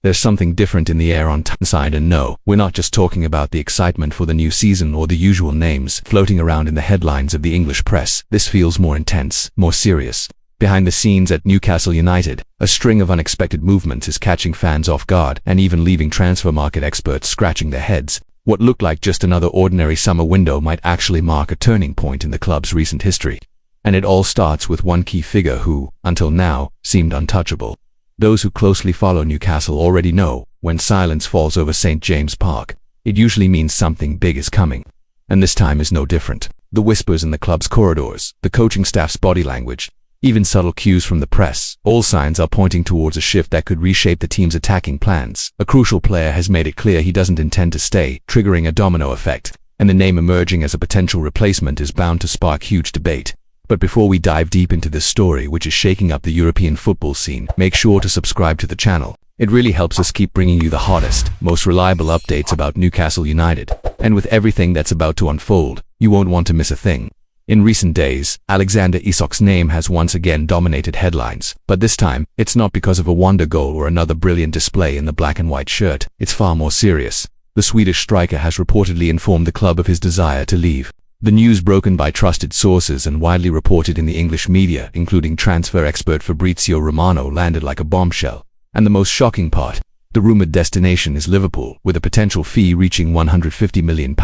There's something different in the air on Tyneside, and no, we're not just talking about the excitement for the new season or the usual names floating around in the headlines of the English press. This feels more intense, more serious. Behind the scenes at Newcastle United, a string of unexpected movements is catching fans off guard and even leaving transfer market experts scratching their heads. What looked like just another ordinary summer window might actually mark a turning point in the club's recent history. And it all starts with one key figure who, until now, seemed untouchable. Those who closely follow Newcastle already know, when silence falls over St. James Park, it usually means something big is coming. And this time is no different. The whispers in the club's corridors, the coaching staff's body language, even subtle cues from the press, all signs are pointing towards a shift that could reshape the team's attacking plans. A crucial player has made it clear he doesn't intend to stay, triggering a domino effect, and the name emerging as a potential replacement is bound to spark huge debate. But before we dive deep into this story, which is shaking up the European football scene, make sure to subscribe to the channel. It really helps us keep bringing you the hottest, most reliable updates about Newcastle United. And with everything that's about to unfold, you won't want to miss a thing. In recent days, Isak'S' name has once again dominated headlines, but this time, it's not because of a wonder goal or another brilliant display in the black and white shirt. It's far more serious. The Swedish striker has reportedly informed the club of his desire to leave. The news, broken by trusted sources and widely reported in the English media, including transfer expert Fabrizio Romano, landed like a bombshell. And the most shocking part, the rumoured destination is Liverpool, with a potential fee reaching £150 million.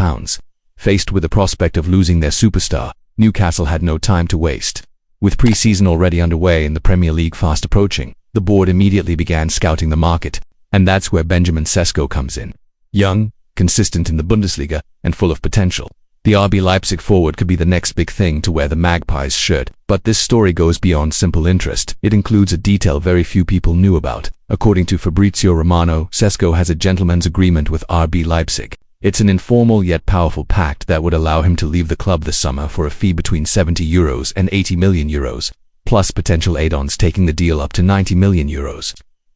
Faced with the prospect of losing their superstar, Newcastle had no time to waste. With pre-season already underway and the Premier League fast approaching, the board immediately began scouting the market, and that's where Benjamin Cesco comes in. Young, consistent in the Bundesliga, and full of potential. The RB Leipzig forward could be the next big thing to wear the Magpies shirt, but this story goes beyond simple interest. It includes a detail very few people knew about. According to Fabrizio Romano, Cesco has a gentleman's agreement with RB Leipzig. It's an informal yet powerful pact that would allow him to leave the club this summer for a fee between €70 and €80 million, plus potential add-ons taking the deal up to €90 million.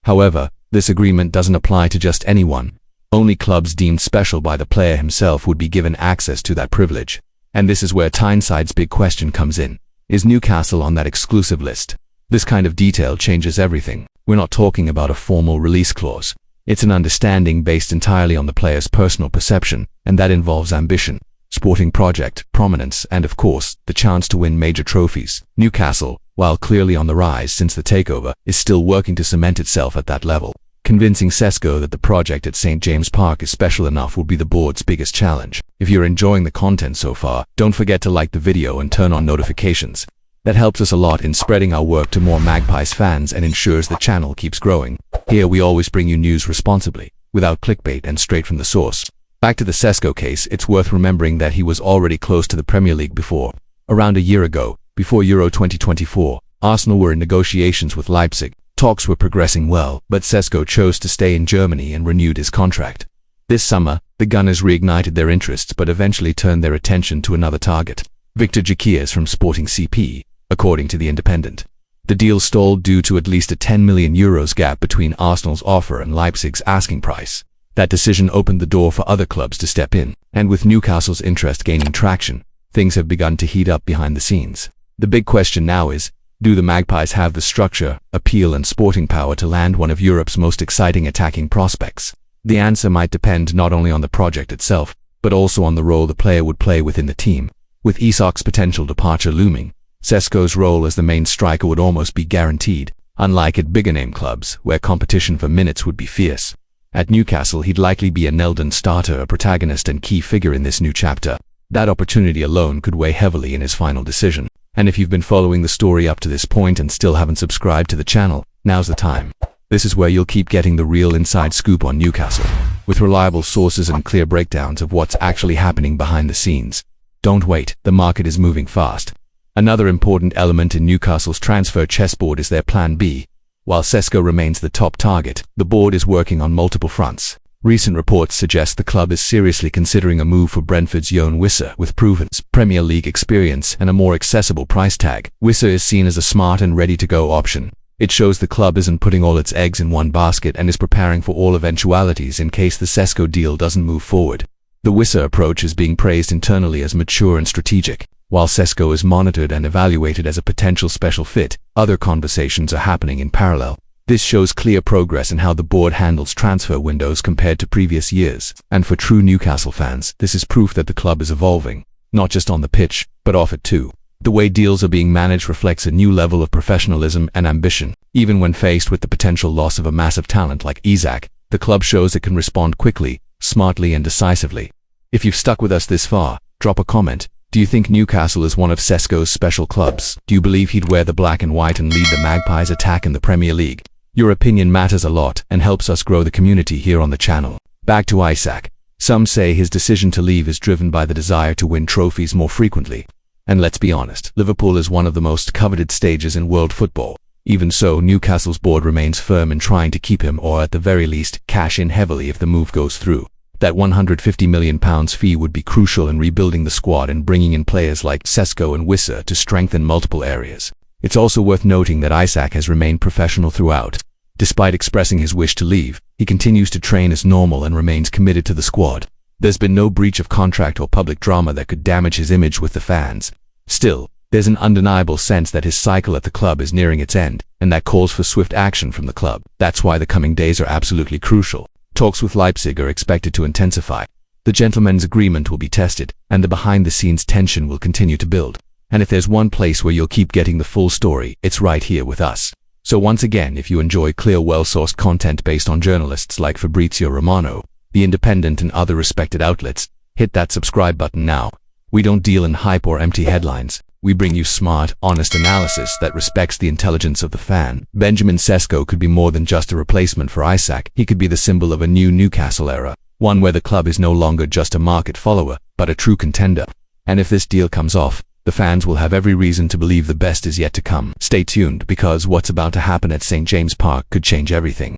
However, this agreement doesn't apply to just anyone. Only clubs deemed special by the player himself would be given access to that privilege. And this is where Tyneside's big question comes in. Is Newcastle on that exclusive list? This kind of detail changes everything. We're not talking about a formal release clause. It's an understanding based entirely on the player's personal perception, and that involves ambition, sporting project, prominence, and of course, the chance to win major trophies. Newcastle, while clearly on the rise since the takeover, is still working to cement itself at that level. Convincing Cesco that the project at St. James Park is special enough will be the board's biggest challenge. If you're enjoying the content so far, don't forget to like the video and turn on notifications. That helps us a lot in spreading our work to more Magpies fans and ensures the channel keeps growing. Here we always bring you news responsibly, without clickbait and straight from the source. Back to the Cesco case, it's worth remembering that he was already close to the Premier League before. Around a year ago, before Euro 2024, Arsenal were in negotiations with Leipzig. Talks were progressing well, but Cesco chose to stay in Germany and renewed his contract. This summer, the Gunners reignited their interests but eventually turned their attention to another target, Victor Isak'S from Sporting CP, according to The Independent. The deal stalled due to at least a €10 million gap between Arsenal's offer and Leipzig's asking price. That decision opened the door for other clubs to step in, and with Newcastle's interest gaining traction, things have begun to heat up behind the scenes. The big question now is, do the Magpies have the structure, appeal and sporting power to land one of Europe's most exciting attacking prospects? The answer might depend not only on the project itself, but also on the role the player would play within the team. With Isak'S' potential departure looming, Cesco's role as the main striker would almost be guaranteed, unlike at bigger-name clubs, where competition for minutes would be fierce. At Newcastle, he'd likely be a nailed-on starter, a protagonist and key figure in this new chapter. That opportunity alone could weigh heavily in his final decision. And if you've been following the story up to this point and still haven't subscribed to the channel, now's the time. This is where you'll keep getting the real inside scoop on Newcastle, with reliable sources and clear breakdowns of what's actually happening behind the scenes. Don't wait, the market is moving fast. Another important element in Newcastle's transfer chessboard is their Plan B. While Cesco remains the top target, the board is working on multiple fronts. Recent reports suggest the club is seriously considering a move for Brentford's Yoan Wissa with proven Premier League experience and a more accessible price tag. Wissa is seen as a smart and ready-to-go option. It shows the club isn't putting all its eggs in one basket and is preparing for all eventualities in case the Cesco deal doesn't move forward. The Wissa approach is being praised internally as mature and strategic. While Cesco is monitored and evaluated as a potential special fit, other conversations are happening in parallel. This shows clear progress in how the board handles transfer windows compared to previous years. And for true Newcastle fans, this is proof that the club is evolving, not just on the pitch, but off it too. The way deals are being managed reflects a new level of professionalism and ambition. Even when faced with the potential loss of a massive talent like Isak'S, the club shows it can respond quickly, smartly and decisively. If you've stuck with us this far, drop a comment. Do you think Newcastle is one of Cesco's special clubs? Do you believe he'd wear the black and white and lead the Magpies' attack in the Premier League? Your opinion matters a lot and helps us grow the community here on the channel. Back to Isak'S. Some say his decision to leave is driven by the desire to win trophies more frequently. And let's be honest, Liverpool is one of the most coveted stages in world football. Even so, Newcastle's board remains firm in trying to keep him, or at the very least, cash in heavily if the move goes through. That £150 million fee would be crucial in rebuilding the squad and bringing in players like Cesco and Wissa to strengthen multiple areas. It's also worth noting that Isak'S has remained professional throughout. Despite expressing his wish to leave, he continues to train as normal and remains committed to the squad. There's been no breach of contract or public drama that could damage his image with the fans. Still, there's an undeniable sense that his cycle at the club is nearing its end, and that calls for swift action from the club. That's why the coming days are absolutely crucial. Talks with Leipzig are expected to intensify. The gentleman's agreement will be tested, and the behind-the-scenes tension will continue to build. And if there's one place where you'll keep getting the full story, it's right here with us. So once again, if you enjoy clear, well-sourced content based on journalists like Fabrizio Romano, The Independent and other respected outlets, hit that subscribe button now. We don't deal in hype or empty headlines. We bring you smart, honest analysis that respects the intelligence of the fan. Benjamin Cesco could be more than just a replacement for Isak'S. He could be the symbol of a new Newcastle era, one where the club is no longer just a market follower, but a true contender. And if this deal comes off, the fans will have every reason to believe the best is yet to come. Stay tuned, because what's about to happen at St. James Park could change everything.